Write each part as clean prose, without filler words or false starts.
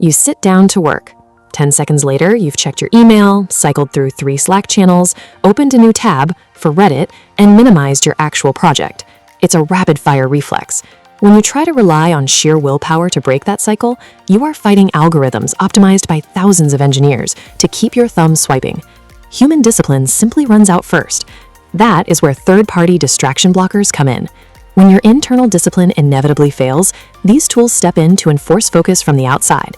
You sit down to work. 10 seconds later, you've checked your email, cycled through 3 Slack channels, opened a new tab for Reddit, and minimized your actual project. It's a rapid-fire reflex. When you try to rely on sheer willpower to break that cycle, you are fighting algorithms optimized by thousands of engineers to keep your thumb swiping. Human discipline simply runs out first. That is where third-party distraction blockers come in. When your internal discipline inevitably fails, these tools step in to enforce focus from the outside.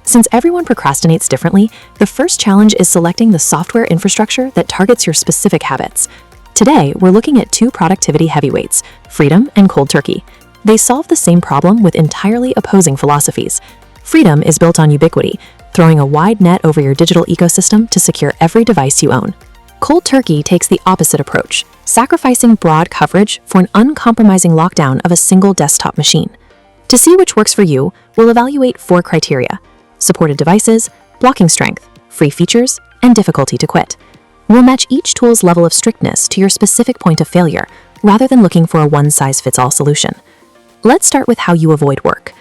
Since everyone procrastinates differently, the first challenge is selecting the software infrastructure that targets your specific habits. Today, we're looking at 2 productivity heavyweights, Freedom and Cold Turkey. They solve the same problem with entirely opposing philosophies. Freedom is built on ubiquity, throwing a wide net over your digital ecosystem to secure every device you own. Cold Turkey takes the opposite approach, sacrificing broad coverage for an uncompromising lockdown of a single desktop machine. To see which works for you, we'll evaluate 4 criteria: supported devices, blocking strength, free features, and difficulty to quit. We'll match each tool's level of strictness to your specific point of failure, rather than looking for a one-size-fits-all solution. Let's start with how you avoid work.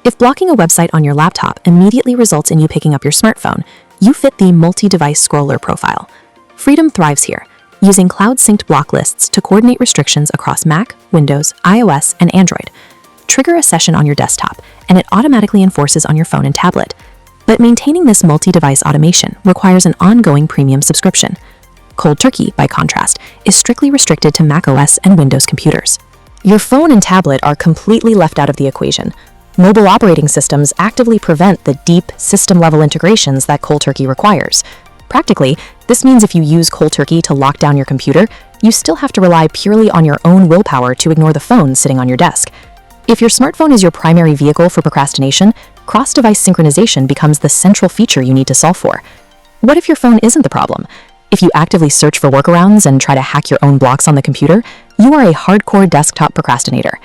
If blocking a website on your laptop immediately results in you picking up your smartphone, you fit the multi-device scroller profile. Freedom thrives here, using cloud-synced block lists to coordinate restrictions across Mac, Windows, iOS, and Android. Trigger a session on your desktop, and it automatically enforces on your phone and tablet. But maintaining this multi-device automation requires an ongoing premium subscription. Cold Turkey, by contrast, is strictly restricted to macOS and Windows computers. Your phone and tablet are completely left out of the equation. Mobile operating systems actively prevent the deep, system-level integrations that Cold Turkey requires. Practically, this means if you use Cold Turkey to lock down your computer, you still have to rely purely on your own willpower to ignore the phone sitting on your desk. If your smartphone is your primary vehicle for procrastination, cross-device synchronization becomes the central feature you need to solve for. What if your phone isn't the problem? If you actively search for workarounds and try to hack your own blocks on the computer, you are a hardcore desktop procrastinator.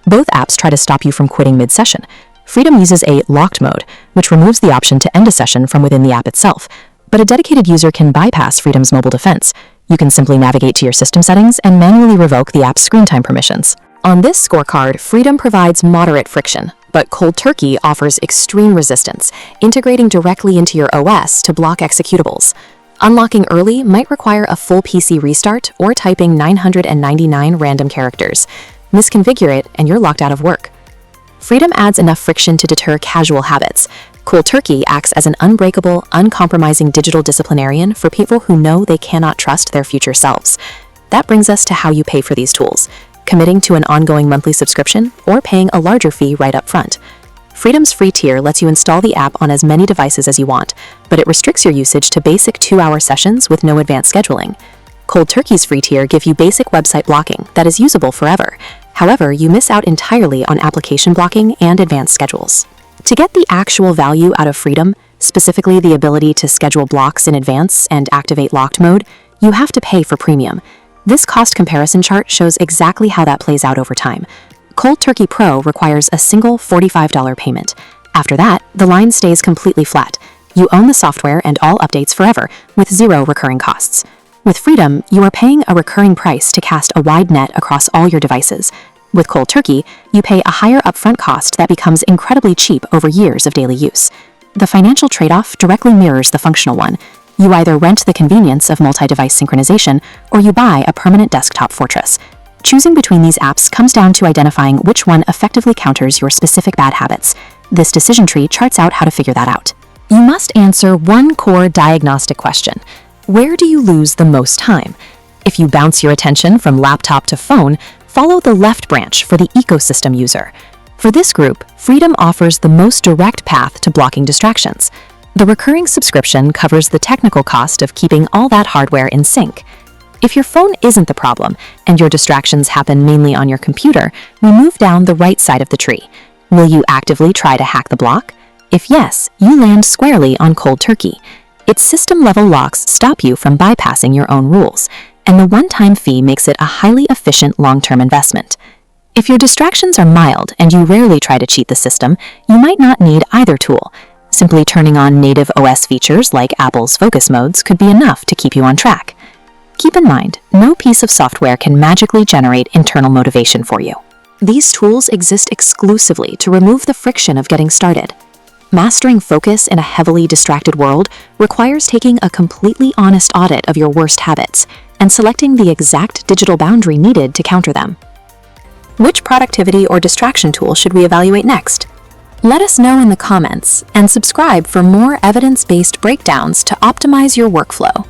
Both apps try to stop you from quitting mid-session. Freedom uses a locked mode, which removes the option to end a session from within the app itself. But a dedicated user can bypass Freedom's mobile defense. You can simply navigate to your system settings and manually revoke the app's screen time permissions. On this scorecard, Freedom provides moderate friction, but Cold Turkey offers extreme resistance, integrating directly into your OS to block executables. Unlocking early might require a full PC restart or typing 999 random characters. Misconfigure it and you're locked out of work. Freedom adds enough friction to deter casual habits. Cold Turkey acts as an unbreakable, uncompromising digital disciplinarian for people who know they cannot trust their future selves. That brings us to how you pay for these tools, committing to an ongoing monthly subscription or paying a larger fee right up front. Freedom's free tier lets you install the app on as many devices as you want, but it restricts your usage to basic 2-hour sessions with no advanced scheduling. Cold Turkey's free tier gives you basic website blocking that is usable forever. However, you miss out entirely on application blocking and advanced schedules. To get the actual value out of Freedom, specifically the ability to schedule blocks in advance and activate locked mode, you have to pay for premium. This cost comparison chart shows exactly how that plays out over time. Cold Turkey Pro requires a single $45 payment. After that, the line stays completely flat. You own the software and all updates forever, with 0 recurring costs. With Freedom, you are paying a recurring price to cast a wide net across all your devices. With Cold Turkey, you pay a higher upfront cost that becomes incredibly cheap over years of daily use. The financial trade-off directly mirrors the functional one. You either rent the convenience of multi-device synchronization, or you buy a permanent desktop fortress. Choosing between these apps comes down to identifying which one effectively counters your specific bad habits. This decision tree charts out how to figure that out. You must answer one core diagnostic question. Where do you lose the most time? If you bounce your attention from laptop to phone, follow the left branch for the ecosystem user. For this group, Freedom offers the most direct path to blocking distractions. The recurring subscription covers the technical cost of keeping all that hardware in sync. If your phone isn't the problem and your distractions happen mainly on your computer, we move down the right side of the tree. Will you actively try to hack the block? If yes, you land squarely on Cold Turkey. Its system-level locks stop you from bypassing your own rules, and the one-time fee makes it a highly efficient long-term investment. If your distractions are mild and you rarely try to cheat the system, you might not need either tool. Simply turning on native OS features like Apple's focus modes could be enough to keep you on track. Keep in mind, no piece of software can magically generate internal motivation for you. These tools exist exclusively to remove the friction of getting started. Mastering focus in a heavily distracted world requires taking a completely honest audit of your worst habits and selecting the exact digital boundary needed to counter them. Which productivity or distraction tool should we evaluate next? Let us know in the comments and subscribe for more evidence-based breakdowns to optimize your workflow.